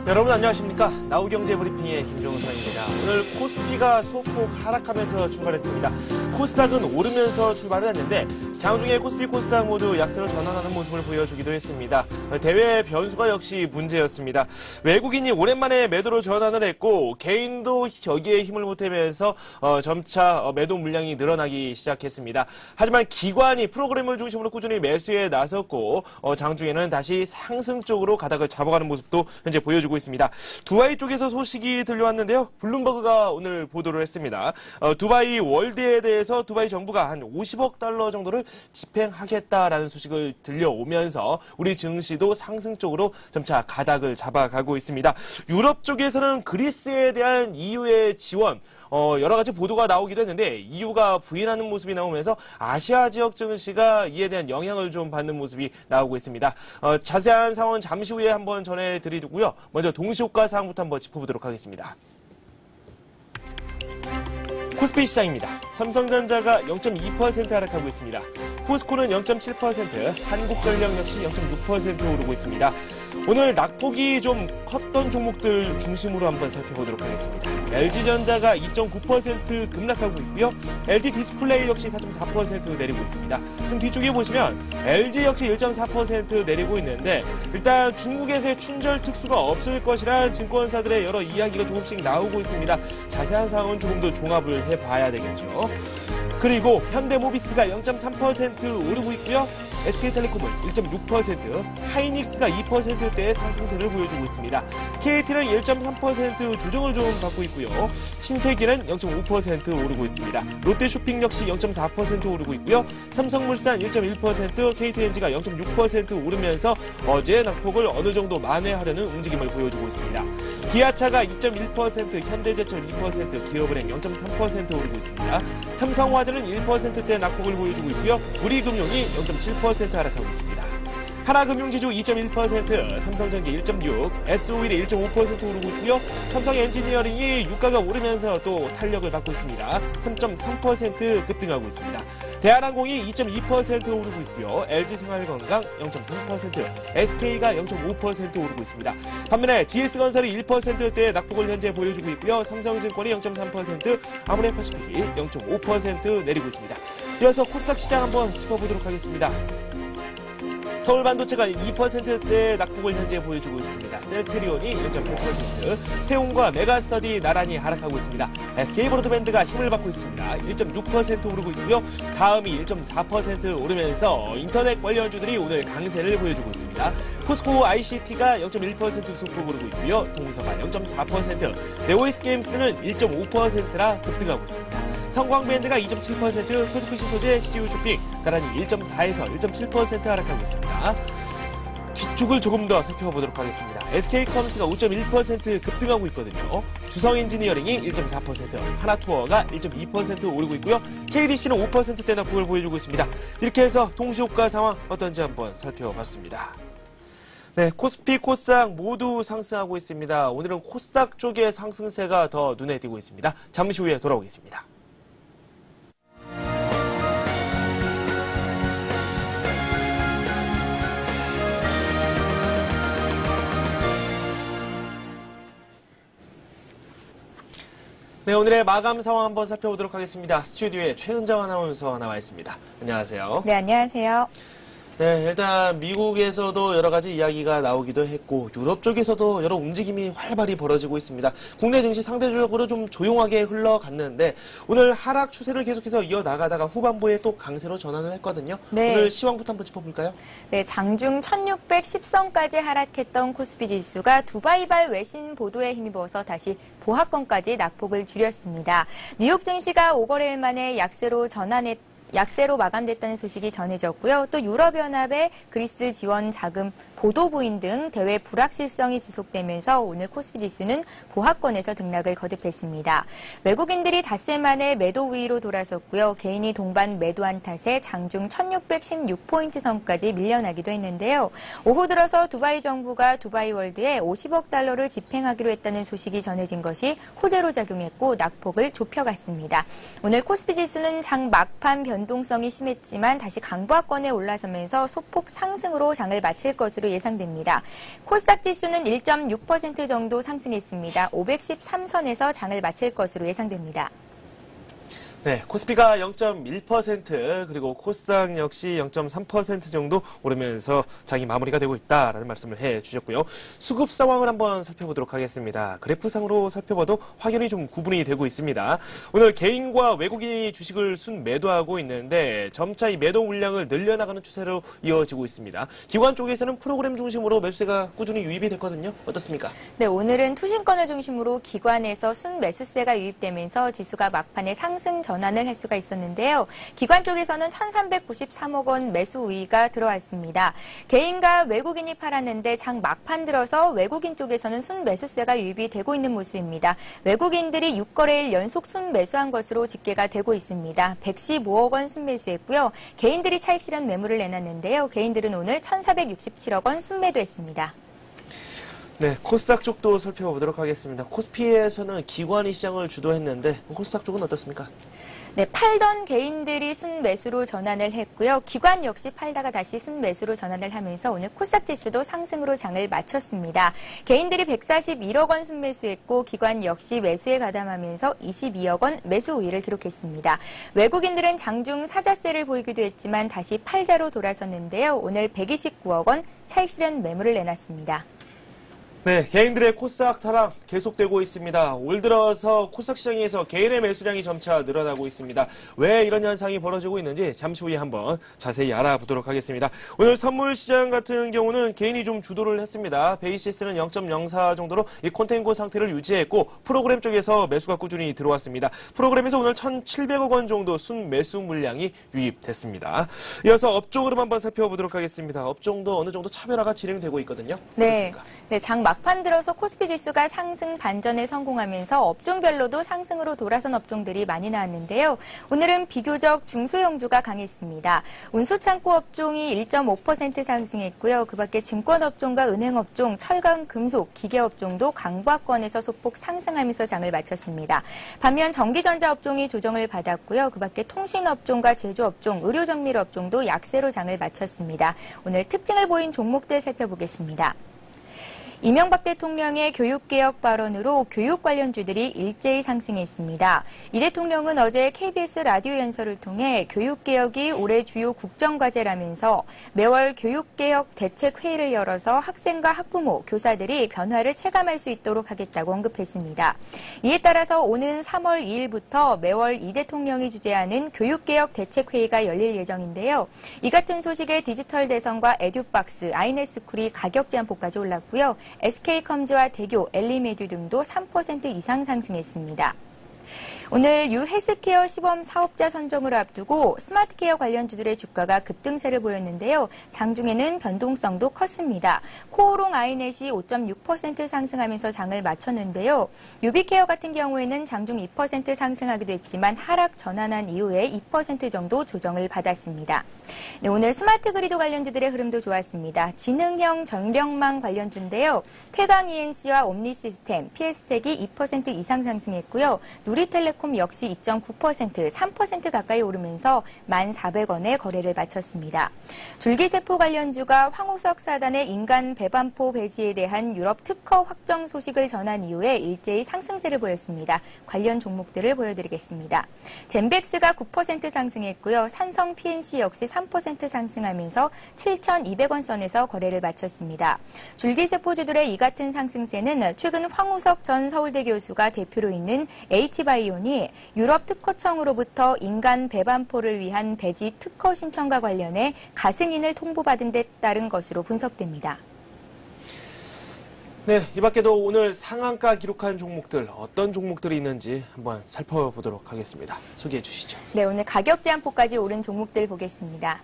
여러분 안녕하십니까. 나우경제브리핑의 김종선입니다. 오늘 코스피가 소폭 하락하면서 출발했습니다. 코스닥은 오르면서 출발을 했는데 장중에 코스피 코스닥 모두 약세로 전환하는 모습을 보여주기도 했습니다. 대외 변수가 역시 문제였습니다. 외국인이 오랜만에 매도로 전환을 했고 개인도 여기에 힘을 보태면서 점차 매도 물량이 늘어나기 시작했습니다. 하지만 기관이 프로그램을 중심으로 꾸준히 매수에 나섰고 장중에는 다시 상승 쪽으로 가닥을 잡아가는 모습도 현재 보여주고 있습니다. 두바이 쪽에서 소식이 들려왔는데요. 블룸버그가 오늘 보도를 했습니다. 두바이 월드에 대해서 두바이 정부가 한 50억 달러 정도를 집행하겠다라는 소식을 들려오면서 우리 증시도 상승 쪽으로 점차 가닥을 잡아가고 있습니다. 유럽 쪽에서는 그리스에 대한 EU의 지원 여러 가지 보도가 나오기도 했는데 EU가 부인하는 모습이 나오면서 아시아 지역 증시가 이에 대한 영향을 좀 받는 모습이 나오고 있습니다. 자세한 상황은 잠시 후에 한번 전해드리고요. 먼저 동시효과 사항부터 한번 짚어보도록 하겠습니다. 코스피 시장입니다. 삼성전자가 0.2% 하락하고 있습니다. 포스코는 0.7%, 한국전력 역시 0.6% 오르고 있습니다. 오늘 낙폭이 좀 컸던 종목들 중심으로 한번 살펴보도록 하겠습니다. LG전자가 2.9% 급락하고 있고요. LG디스플레이 역시 4.4% 내리고 있습니다. 지금 뒤쪽에 보시면 LG 역시 1.4% 내리고 있는데 일단 중국에서의 춘절 특수가 없을 것이란 증권사들의 여러 이야기가 조금씩 나오고 있습니다. 자세한 사항은 조금 더 종합을 해봐야 되겠죠. 그리고 현대모비스가 0.3% 오르고 있고요. SK텔레콤은 1.6%, 하이닉스가 2%대의 상승세를 보여주고 있습니다. KT는 1.3% 조정을 좀 받고 있고요. 신세계는 0.5% 오르고 있습니다. 롯데쇼핑 역시 0.4% 오르고 있고요. 삼성물산 1.1%, KTNG가 0.6% 오르면서 어제 낙폭을 어느 정도 만회하려는 움직임을 보여주고 있습니다. 기아차가 2.1%, 현대제철 2%, 기업은행 0.3% 오르고 있습니다. 삼성화재는 1%대 낙폭을 보여주고 있고요. 우리금융이 0.7% 하락하고 있습니다. 하나금융지주 2.1%, 삼성전기 1.6%, SO일이 1.5% 오르고 있고요. 삼성엔지니어링이 유가가 오르면서 또 탄력을 받고 있습니다. 3.3% 급등하고 있습니다. 대한항공이 2.2% 오르고 있고요. LG생활건강 0.3%, SK가 0.5% 오르고 있습니다. 반면에 GS건설이 1%대 낙폭을 현재 보여주고 있고요. 삼성증권이 0.3%, 아모레퍼시픽이 0.5% 내리고 있습니다. 이어서 코스닥 시장 한번 짚어보도록 하겠습니다. 서울반도체가 2%대 낙폭을 현재 보여주고 있습니다. 셀트리온이 1.8%, 태움과 메가스터디 나란히 하락하고 있습니다. SK브로드밴드가 힘을 받고 있습니다. 1.6% 오르고 있고요. 다음이 1.4% 오르면서 인터넷 관련주들이 오늘 강세를 보여주고 있습니다. 포스코 ICT가 0.1% 소폭 오르고 있고요. 동서가 0.4%, 네오이스게임스는 1.5%라 급등하고 있습니다. 성광밴드가 2.7%, 토스크시 소재, CGU쇼핑 나란히 1.4에서 1.7% 하락하고 있습니다. 뒤쪽을 조금 더 살펴보도록 하겠습니다. SK컴스가 5.1% 급등하고 있거든요. 주성엔지니어링이 1.4%, 하나투어가 1.2% 오르고 있고요. KDC는 5%대 낙폭을 보여주고 있습니다. 이렇게 해서 동시효과 상황 어떤지 한번 살펴봤습니다. 네, 코스피, 코스닥 모두 상승하고 있습니다. 오늘은 코스닥 쪽의 상승세가 더 눈에 띄고 있습니다. 잠시 후에 돌아오겠습니다. 네, 오늘의 마감 상황 한번 살펴보도록 하겠습니다. 스튜디오에 최은정 아나운서 나와 있습니다. 안녕하세요. 네, 안녕하세요. 네, 일단 미국에서도 여러 가지 이야기가 나오기도 했고 유럽 쪽에서도 여러 움직임이 활발히 벌어지고 있습니다. 국내 증시 상대적으로 좀 조용하게 흘러갔는데 오늘 하락 추세를 계속해서 이어나가다가 후반부에 또 강세로 전환을 했거든요. 네. 오늘 시황부터 한번 짚어볼까요? 네, 장중 1610선까지 하락했던 코스피 지수가 두바이발 외신 보도에 힘입어서 다시 보합권까지 낙폭을 줄였습니다. 뉴욕 증시가 5거래일 만에 약세로 마감됐다는 소식이 전해졌고요. 또 유럽연합의 그리스 지원 자금 보도 부인 등 대외 불확실성이 지속되면서 오늘 코스피 지수는 보합권에서 등락을 거듭했습니다. 외국인들이 닷새 만에 매도 우위로 돌아섰고요. 개인이 동반 매도한 탓에 장중 1616포인트 선까지 밀려나기도 했는데요. 오후 들어서 두바이 정부가 두바이 월드에 50억 달러를 집행하기로 했다는 소식이 전해진 것이 호재로 작용했고 낙폭을 좁혀갔습니다. 오늘 코스피 지수는 장 막판 변동성이 심했지만 다시 강보합권에 올라서면서 소폭 상승으로 장을 마칠 것으로 것으로 예상됩니다. 코스닥 지수는 1.6% 정도 상승했습니다. 513선에서 장을 마칠 것으로 예상됩니다. 네, 코스피가 0.1% 그리고 코스닥 역시 0.3% 정도 오르면서 장이 마무리가 되고 있다라는 말씀을 해주셨고요. 수급 상황을 한번 살펴보도록 하겠습니다. 그래프상으로 살펴봐도 확연히 좀 구분이 되고 있습니다. 오늘 개인과 외국인이 주식을 순매도하고 있는데 점차 이 매도 물량을 늘려나가는 추세로 이어지고 있습니다. 기관 쪽에서는 프로그램 중심으로 매수세가 꾸준히 유입이 됐거든요. 어떻습니까? 네, 오늘은 투신권을 중심으로 기관에서 순매수세가 유입되면서 지수가 막판에 상승 전환을 할 수가 있었는데요. 기관 쪽에서는 1,393억 원 매수 우위가 들어왔습니다. 개인과 외국인이 팔았는데 장 막판 들어서 외국인 쪽에서는 순매수세가 유입이 되고 있는 모습입니다. 외국인들이 6거래일 연속 순매수한 것으로 집계가 되고 있습니다. 115억 원 순매수했고요. 개인들이 차익 실현 매물을 내놨는데요. 개인들은 오늘 1,467억 원 순매도했습니다. 네, 코스닥 쪽도 살펴보도록 하겠습니다. 코스피에서는 기관이 시장을 주도했는데 코스닥 쪽은 어떻습니까? 네, 팔던 개인들이 순매수로 전환을 했고요. 기관 역시 팔다가 다시 순매수로 전환을 하면서 오늘 코스닥 지수도 상승으로 장을 마쳤습니다. 개인들이 141억 원 순매수했고 기관 역시 매수에 가담하면서 22억 원 매수 우위를 기록했습니다. 외국인들은 장중 사자세를 보이기도 했지만 다시 팔자로 돌아섰는데요. 오늘 129억 원 차익 실현 매물을 내놨습니다. 네, 개인들의 코스닥 하락 계속되고 있습니다. 올 들어서 코스닥 시장에서 개인의 매수량이 점차 늘어나고 있습니다. 왜 이런 현상이 벌어지고 있는지 잠시 후에 한번 자세히 알아보도록 하겠습니다. 오늘 선물 시장 같은 경우는 개인이 좀 주도를 했습니다. 베이시스는 0.04 정도로 이 콘텐고 상태를 유지했고 프로그램 쪽에서 매수가 꾸준히 들어왔습니다. 프로그램에서 오늘 1,700억 원 정도 순매수 물량이 유입됐습니다. 이어서 업종으로 한번 살펴보도록 하겠습니다. 업종도 어느 정도 차별화가 진행되고 있거든요. 네, 장 막판 들어서 코스피 지수가 상승 반전에 성공하면서 업종별로도 상승으로 돌아선 업종들이 많이 나왔는데요. 오늘은 비교적 중소형주가 강했습니다. 운수창고 업종이 1.5% 상승했고요. 그 밖에 증권업종과 은행업종, 철강, 금속, 기계업종도 강보합권에서 소폭 상승하면서 장을 마쳤습니다. 반면 전기전자 업종이 조정을 받았고요. 그 밖에 통신업종과 제조업종, 의료정밀업종도 약세로 장을 마쳤습니다. 오늘 특징을 보인 종목들 살펴보겠습니다. 이명박 대통령의 교육개혁 발언으로 교육 관련주들이 일제히 상승했습니다. 이 대통령은 어제 KBS 라디오 연설을 통해 교육개혁이 올해 주요 국정과제라면서 매월 교육개혁 대책회의를 열어서 학생과 학부모, 교사들이 변화를 체감할 수 있도록 하겠다고 언급했습니다. 이에 따라서 오는 3월 2일부터 매월 이 대통령이 주재하는 교육개혁 대책회의가 열릴 예정인데요. 이 같은 소식에 디지털 대성과 에듀박스, 아이네스쿨이 가격 제한폭까지 올랐고요. SK컴즈와 대교, 엘리메듀 등도 3% 이상 상승했습니다. 오늘 유 헬스케어 시범 사업자 선정을 앞두고 스마트케어 관련주들의 주가가 급등세를 보였는데요. 장중에는 변동성도 컸습니다. 코오롱 아이넷이 5.6% 상승하면서 장을 마쳤는데요. 유비케어 같은 경우에는 장중 2% 상승하기도 했지만 하락 전환한 이후에 2% 정도 조정을 받았습니다. 네, 오늘 스마트 그리드 관련주들의 흐름도 좋았습니다. 지능형 전력망 관련주인데요. 태강 ENC와 옴니시스템, PS텍이 2% 이상 상승했고요. 누리텔레콤 역시 2.9%, 3% 가까이 오르면서 1,400원에 거래를 마쳤습니다. 줄기세포 관련주가 황우석 사단의 인간 배반포 배지에 대한 유럽 특허 확정 소식을 전한 이후에 일제히 상승세를 보였습니다. 관련 종목들을 보여드리겠습니다. 젠백스가 9% 상승했고요. 산성 PNC 역시 3% 상승하면서 7,200원 선에서 거래를 마쳤습니다. 줄기세포주들의 이 같은 상승세는 최근 황우석 전 서울대 교수가 대표로 있는 H바이온이 유럽 특허청으로부터 인간 배반포를 위한 배지 특허 신청과 관련해 가승인을 통보받은 데 따른 것으로 분석됩니다. 네, 이 밖에도 오늘 상한가 기록한 종목들 어떤 종목들이 있는지 한번 살펴보도록 하겠습니다. 소개해 주시죠. 네, 오늘 가격 제한폭까지 오른 종목들 보겠습니다.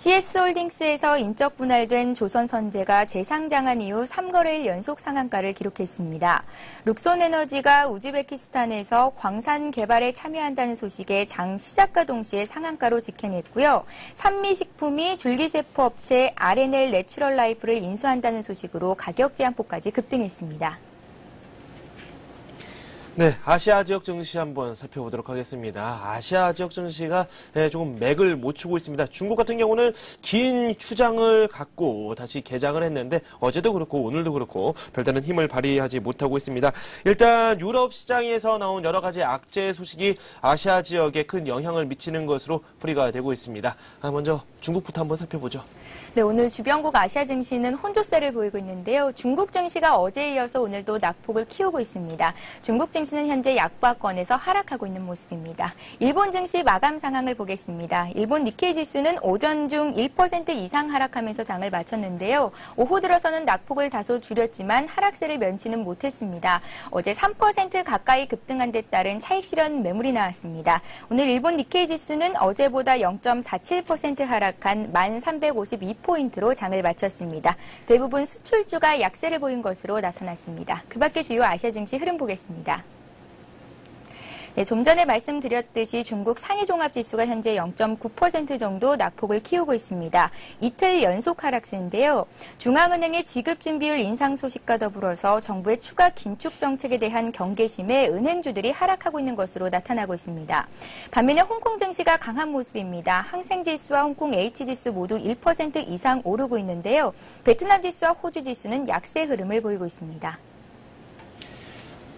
CS홀딩스에서 인적 분할된 조선선제가 재상장한 이후 3거래일 연속 상한가를 기록했습니다. 룩손에너지가 우즈베키스탄에서 광산 개발에 참여한다는 소식에 장 시작과 동시에 상한가로 직행했고요. 산미식품이 줄기세포 업체 RNL 내추럴라이프를 인수한다는 소식으로 가격 제한폭까지 급등했습니다. 네, 아시아 지역 증시 한번 살펴보도록 하겠습니다. 아시아 지역 증시가 조금 맥을 못 추고 있습니다. 중국 같은 경우는 긴 휴장을 갖고 다시 개장을 했는데 어제도 그렇고 오늘도 그렇고 별다른 힘을 발휘하지 못하고 있습니다. 일단 유럽 시장에서 나온 여러 가지 악재 소식이 아시아 지역에 큰 영향을 미치는 것으로 풀이가 되고 있습니다. 먼저 중국부터 한번 살펴보죠. 네, 오늘 주변국 아시아 증시는 혼조세를 보이고 있는데요. 중국 증시가 어제에 이어서 오늘도 낙폭을 키우고 있습니다. 중국 증시는 현재 약보합권에서 하락하고 있는 모습입니다. 일본 증시 마감 상황을 보겠습니다. 일본 니케이 지수는 오전 중 1% 이상 하락하면서 장을 마쳤는데요. 오후 들어서는 낙폭을 다소 줄였지만 하락세를 면치는 못했습니다. 어제 3% 가까이 급등한 데 따른 차익 실현 매물이 나왔습니다. 오늘 일본 니케이 지수는 어제보다 0.47% 하락한 1352포인트로 장을 마쳤습니다. 대부분 수출주가 약세를 보인 것으로 나타났습니다. 그 밖의 주요 아시아 증시 흐름 보겠습니다. 네, 좀 전에 말씀드렸듯이 중국 상해종합지수가 현재 0.9% 정도 낙폭을 키우고 있습니다. 이틀 연속 하락세인데요. 중앙은행의 지급준비율 인상 소식과 더불어서 정부의 추가 긴축 정책에 대한 경계심에 은행주들이 하락하고 있는 것으로 나타나고 있습니다. 반면에 홍콩 증시가 강한 모습입니다. 항생지수와 홍콩 H지수 모두 1% 이상 오르고 있는데요. 베트남 지수와 호주 지수는 약세 흐름을 보이고 있습니다.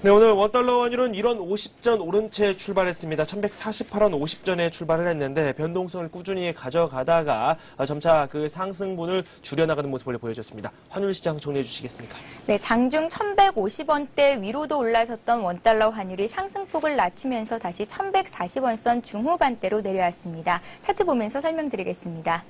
네, 오늘 원달러 환율은 1원 50전 오른 채 출발했습니다. 1148원 50전에 출발을 했는데 변동성을 꾸준히 가져가다가 점차 그 상승분을 줄여나가는 모습을 보여줬습니다. 환율 시장 정리해 주시겠습니까? 네, 장중 1150원대 위로도 올라섰던 원달러 환율이 상승폭을 낮추면서 다시 1140원선 중후반대로 내려왔습니다. 차트 보면서 설명드리겠습니다.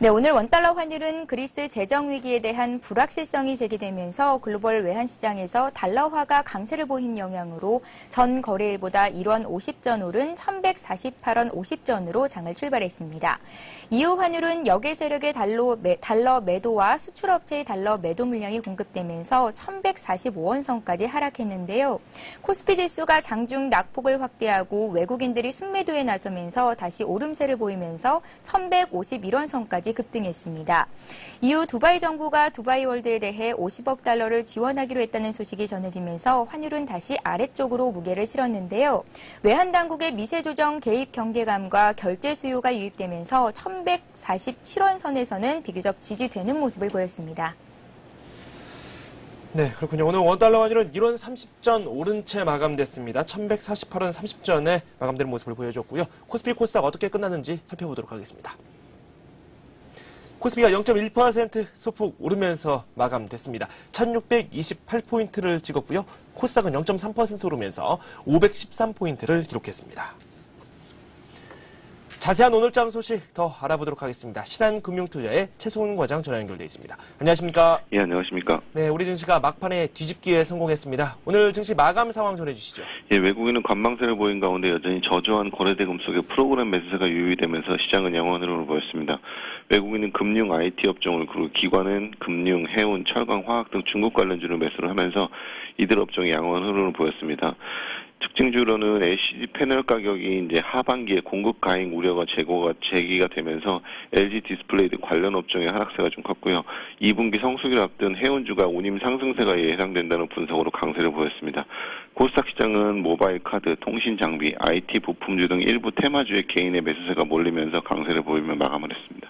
네, 오늘 원달러 환율은 그리스 재정 위기에 대한 불확실성이 제기되면서 글로벌 외환 시장에서 달러화가 강세를 보인 영향으로 전 거래일보다 1원 50전 오른 1148원 50전으로 장을 출발했습니다. 이후 환율은 역외 세력의 달러 매도와 수출업체의 달러 매도 물량이 공급되면서 1145원 선까지 하락했는데요. 코스피 지수가 장중 낙폭을 확대하고 외국인들이 순매도에 나서면서 다시 오름세를 보이면서 1151원 선까지 급등했습니다. 이후 두바이 정부가 두바이 월드에 대해 50억 달러를 지원하기로 했다는 소식이 전해지면서 환율은 다시 아래쪽으로 무게를 실었는데요. 외환 당국의 미세 조정 개입 경계감과 결제 수요가 유입되면서 1147원 선에서는 비교적 지지되는 모습을 보였습니다. 네, 그렇군요. 오늘 원달러 환율은 1원 30전 오른 채 마감됐습니다. 1148원 30전에 마감되는 모습을 보여줬고요. 코스피 코스닥 어떻게 끝났는지 살펴보도록 하겠습니다. 코스피가 0.1% 소폭 오르면서 마감됐습니다. 1628포인트를 찍었고요. 코스닥은 0.3% 오르면서 513포인트를 기록했습니다. 자세한 오늘장 소식 더 알아보도록 하겠습니다. 신한금융투자의 최승훈 과장 전화 연결돼 있습니다. 안녕하십니까? 예, 안녕하십니까? 네, 우리 증시가 막판에 뒤집기에 성공했습니다. 오늘 증시 마감 상황 전해주시죠. 예, 외국인은 관망세를 보인 가운데 여전히 저조한 거래대금 속에 프로그램 매수세가 유의되면서 시장은 양호한 흐름을 보였습니다. 외국인은 금융, IT 업종을, 그리고 기관은 금융, 해운, 철강, 화학 등 중국 관련주를 매수를 하면서 이들 업종이 양호한 흐름을 보였습니다. 특징주로는 LCD 패널 가격이 이제 하반기에 공급 가행 우려가 제기가 되면서 LG 디스플레이 등 관련 업종의 하락세가 좀 컸고요. 2분기 성수기를 앞둔 해운주가 운임 상승세가 예상된다는 분석으로 강세를 보였습니다. 코스닥 시장은 모바일 카드, 통신 장비, IT 부품주 등 일부 테마주의 개인의 매수세가 몰리면서 강세를 보이며 마감을 했습니다.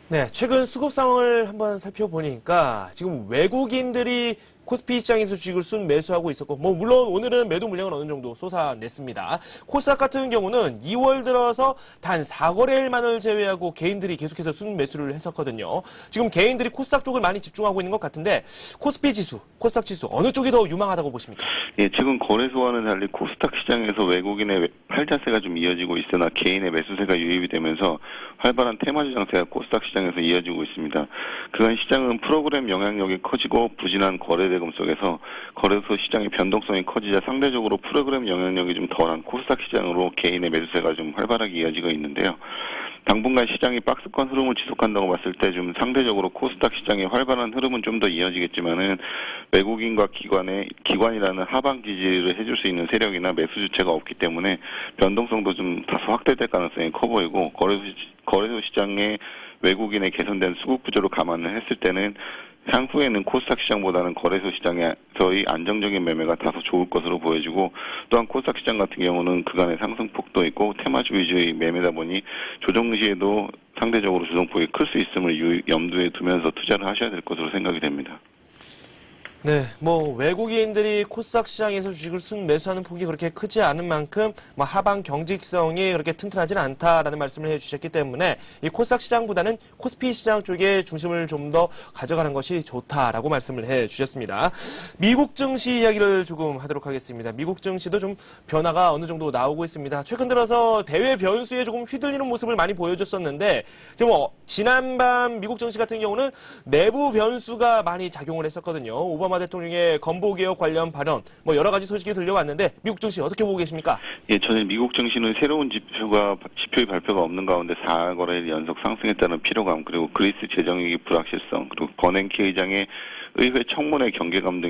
네, 최근 수급 상황을 한번 살펴보니까 지금 외국인들이 코스피 시장에서 주식을 순매수하고 있었고, 물론 오늘은 매도 물량은 어느 정도 쏟아냈습니다. 코스닥 같은 경우는 2월 들어서 단 4거래일만을 제외하고 개인들이 계속해서 순매수를 했었거든요. 지금 개인들이 코스닥 쪽을 많이 집중하고 있는 것 같은데, 코스피 지수, 코스닥 지수 어느 쪽이 더 유망하다고 보십니까? 예, 최근 거래소와는 달리 코스닥 시장에서 외국인의 팔자세가 좀 이어지고 있으나 개인의 매수세가 유입이 되면서 활발한 테마주 장세가 코스닥 시장에서 이어지고 있습니다. 그간 시장은 프로그램 영향력이 커지고 부진한 거래대금 속에서 거래소 시장의 변동성이 커지자 상대적으로 프로그램 영향력이 좀 덜한 코스닥 시장으로 개인의 매수세가 좀 활발하게 이어지고 있는데요. 당분간 시장이 박스권 흐름을 지속한다고 봤을 때 좀 상대적으로 코스닥 시장의 활발한 흐름은 좀 더 이어지겠지만은 외국인과 기관이라는 하방 지지를 해줄 수 있는 세력이나 매수 주체가 없기 때문에 변동성도 좀 다소 확대될 가능성이 커 보이고 거래소 시장의 외국인의 개선된 수급 구조를 감안을 했을 때는 향후에는 코스닥 시장보다는 거래소 시장에서의 안정적인 매매가 다소 좋을 것으로 보여지고, 또한 코스닥 시장 같은 경우는 그간의 상승폭도 있고 테마주 위주의 매매다 보니 조정 시에도 상대적으로 조정폭이 클 수 있음을 염두에 두면서 투자를 하셔야 될 것으로 생각이 됩니다. 네, 외국인들이 코스닥 시장에서 주식을 순매수하는 폭이 그렇게 크지 않은 만큼 하방 경직성이 그렇게 튼튼하지는 않다라는 말씀을 해주셨기 때문에 이 코스닥 시장보다는 코스피 시장 쪽에 중심을 좀 더 가져가는 것이 좋다라고 말씀을 해주셨습니다. 미국 증시 이야기를 조금 하도록 하겠습니다. 미국 증시도 좀 변화가 어느 정도 나오고 있습니다. 최근 들어서 대외 변수에 조금 휘둘리는 모습을 많이 보여줬었는데 지금 지난밤 미국 증시 같은 경우는 내부 변수가 많이 작용을 했었거든요. 오바마 대통령의 건보개혁 관련 발언, 여러 가지 소식이 들려왔는데 미국 증시 어떻게 보고 계십니까? 예, 저는 미국 증시는 새로운 지표의 발표가 없는 가운데 4거래일 연속 상승했다는 피로감, 그리고 그리스 재정위기 불확실성, 그리고 버냉키 의장의 의회 청문회 경계감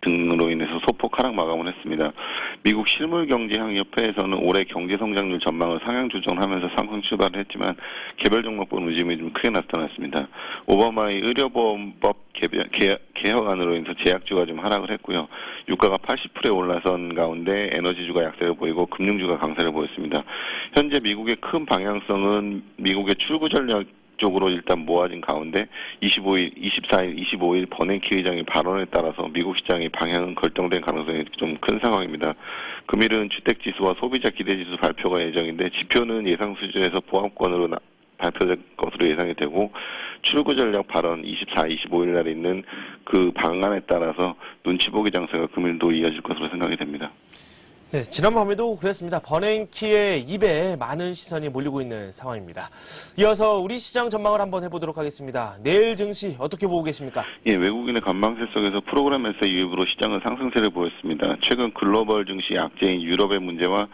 등으로 인해서 소폭 하락 마감을 했습니다. 미국 실물경제협회에서는 올해 경제성장률 전망을 상향 조정하면서 상승 출발을 했지만 개별 종목별 움직임이 좀 크게 나타났습니다. 오바마의 의료보험법 개혁안으로 인해서 제약주가 좀 하락을 했고요. 유가가 80%에 올라선 가운데 에너지주가 약세를 보이고 금융주가 강세를 보였습니다. 현재 미국의 큰 방향성은 미국의 출구 전략 쪽으로 일단 모아진 가운데 24일, 25일 버냉키 의장의 발언에 따라서 미국 시장의 방향은 결정된 가능성이 좀 큰 상황입니다. 금일은 주택지수와 소비자 기대지수 발표가 예정인데 지표는 예상 수준에서 보합권으로 발표될 것으로 예상이 되고 출구 전략 발언 24, 25일 날 있는 그 방안에 따라서 눈치 보기 장세가 금일도 이어질 것으로 생각이 됩니다. 네, 지난밤에도 그랬습니다. 버냉키의 입에 많은 시선이 몰리고 있는 상황입니다. 이어서 우리 시장 전망을 한번 해보도록 하겠습니다. 내일 증시 어떻게 보고 계십니까? 예, 외국인의 관망세 속에서 프로그램 매수 유입으로 시장은 상승세를 보였습니다. 최근 글로벌 증시 약재인 유럽의 문제와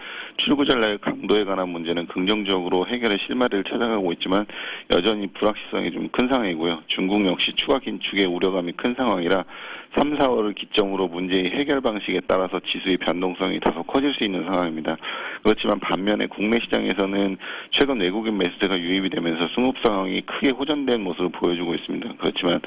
출구 전략의 강도에 관한 문제는 긍정적으로 해결의 실마리를 찾아가고 있지만 여전히 불확실성이 좀 큰 상황이고요. 중국 역시 추가 긴축의 우려감이 큰 상황이라 3, 4월을 기점으로 문제의 해결 방식에 따라서 지수의 변동성이 다소 커질 수 있는 상황입니다. 그렇지만 반면에 국내 시장에서는 최근 외국인 매수세가 유입이 되면서 수급 상황이 크게 호전된 모습을 보여주고 있습니다. 그렇지만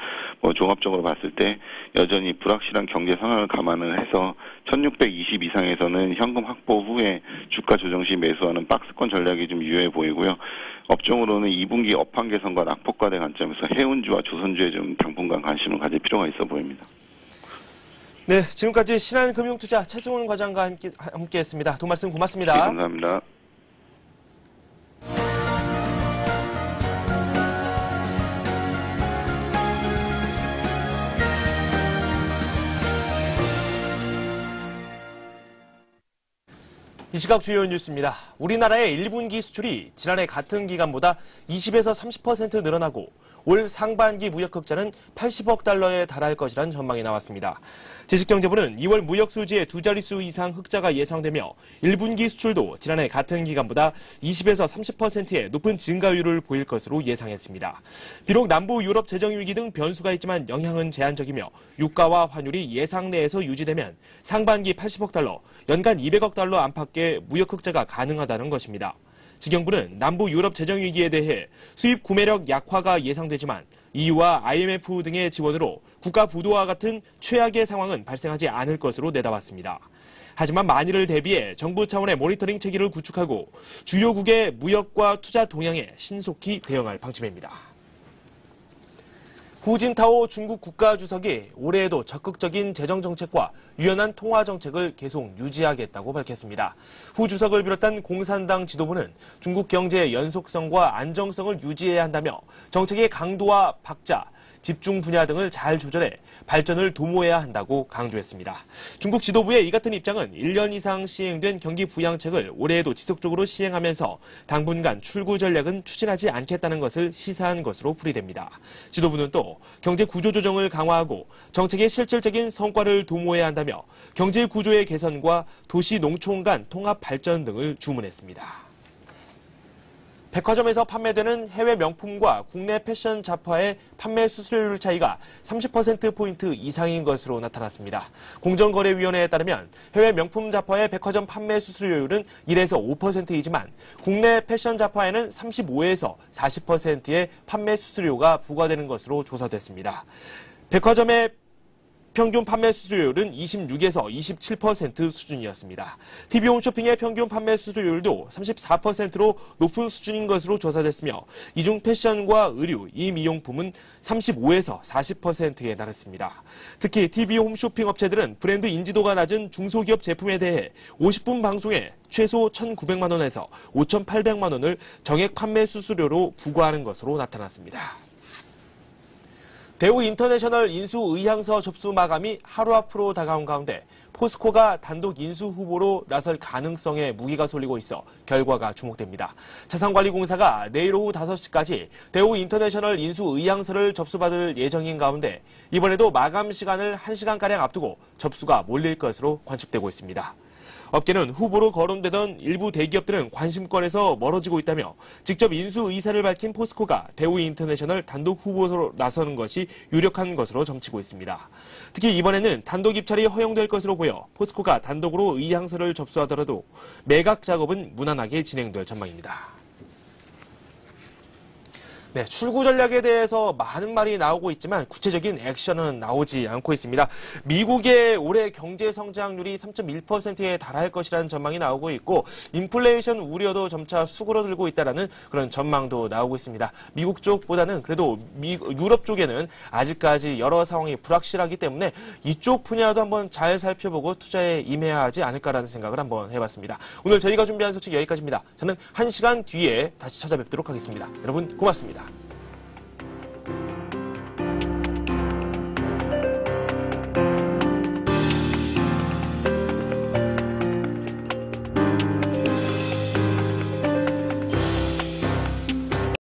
종합적으로 봤을 때 여전히 불확실한 경제 상황을 감안을 해서 1620 이상에서는 현금 확보 후에 주가 조정 시 매수하는 박스권 전략이 좀 유효해 보이고요. 업종으로는 2분기 업황 개선과 낙폭과대 관점에서 해운주와 조선주에 좀 당분간 관심을 가질 필요가 있어 보입니다. 네, 지금까지 신한금융투자 최승훈 과장과 함께했습니다. 두 말씀 고맙습니다. 네, 감사합니다. 이 시각 주요 뉴스입니다. 우리나라의 1분기 수출이 지난해 같은 기간보다 20에서 30% 늘어나고 올 상반기 무역 흑자는 80억 달러에 달할 것이라는 전망이 나왔습니다. 지식경제부는 2월 무역 수지의 두 자릿수 이상 흑자가 예상되며 1분기 수출도 지난해 같은 기간보다 20에서 30%의 높은 증가율을 보일 것으로 예상했습니다. 비록 남부 유럽 재정 위기 등 변수가 있지만 영향은 제한적이며 유가와 환율이 예상 내에서 유지되면 상반기 80억 달러, 연간 200억 달러 안팎의 무역 흑자가 가능하다는 것입니다. 지경부는 남부 유럽 재정 위기에 대해 수입 구매력 약화가 예상되지만 EU와 IMF 등의 지원으로 국가 부도와 같은 최악의 상황은 발생하지 않을 것으로 내다봤습니다. 하지만 만일을 대비해 정부 차원의 모니터링 체계를 구축하고 주요국의 무역과 투자 동향에 신속히 대응할 방침입니다. 후진타오 중국 국가주석이 올해에도 적극적인 재정정책과 유연한 통화정책을 계속 유지하겠다고 밝혔습니다. 후 주석을 비롯한 공산당 지도부는 중국 경제의 연속성과 안정성을 유지해야 한다며 정책의 강도와 박자, 집중 분야 등을 잘 조절해 발전을 도모해야 한다고 강조했습니다. 중국 지도부의 이 같은 입장은 1년 이상 시행된 경기 부양책을 올해에도 지속적으로 시행하면서 당분간 출구 전략은 추진하지 않겠다는 것을 시사한 것으로 풀이됩니다. 지도부는 또 경제 구조 조정을 강화하고 정책의 실질적인 성과를 도모해야 한다며 경제 구조의 개선과 도시 농촌 간 통합 발전 등을 주문했습니다. 백화점에서 판매되는 해외 명품과 국내 패션 잡화의 판매 수수료율 차이가 30%포인트 이상인 것으로 나타났습니다. 공정거래위원회에 따르면 해외 명품 잡화의 백화점 판매 수수료율은 1에서 5%이지만 국내 패션 잡화에는 35에서 40%의 판매 수수료가 부과되는 것으로 조사됐습니다. 백화점의 평균 판매 수수료율은 26에서 27% 수준이었습니다. TV 홈쇼핑의 평균 판매 수수료율도 34%로 높은 수준인 것으로 조사됐으며 이 중 패션과 의류, 임의용품은 35에서 40%에 달했습니다. 특히 TV 홈쇼핑 업체들은 브랜드 인지도가 낮은 중소기업 제품에 대해 50분 방송에 최소 1,900만 원에서 5,800만 원을 정액 판매 수수료로 부과하는 것으로 나타났습니다. 대우 인터내셔널 인수 의향서 접수 마감이 하루 앞으로 다가온 가운데 포스코가 단독 인수 후보로 나설 가능성에 무게가 쏠리고 있어 결과가 주목됩니다. 자산관리공사가 내일 오후 5시까지 대우 인터내셔널 인수 의향서를 접수받을 예정인 가운데 이번에도 마감 시간을 1시간가량 앞두고 접수가 몰릴 것으로 관측되고 있습니다. 업계는 후보로 거론되던 일부 대기업들은 관심권에서 멀어지고 있다며 직접 인수 의사를 밝힌 포스코가 대우 인터내셔널 단독 후보로 나서는 것이 유력한 것으로 점치고 있습니다. 특히 이번에는 단독 입찰이 허용될 것으로 보여 포스코가 단독으로 의향서를 접수하더라도 매각 작업은 무난하게 진행될 전망입니다. 네, 출구 전략에 대해서 많은 말이 나오고 있지만 구체적인 액션은 나오지 않고 있습니다. 미국의 올해 경제 성장률이 3.1%에 달할 것이라는 전망이 나오고 있고 인플레이션 우려도 점차 수그러들고 있다는 그런 전망도 나오고 있습니다. 미국 쪽보다는 그래도 유럽 쪽에는 아직까지 여러 상황이 불확실하기 때문에 이쪽 분야도 한번 잘 살펴보고 투자에 임해야 하지 않을까라는 생각을 한번 해봤습니다. 오늘 저희가 준비한 소식 여기까지입니다. 저는 1시간 뒤에 다시 찾아뵙도록 하겠습니다. 여러분 고맙습니다.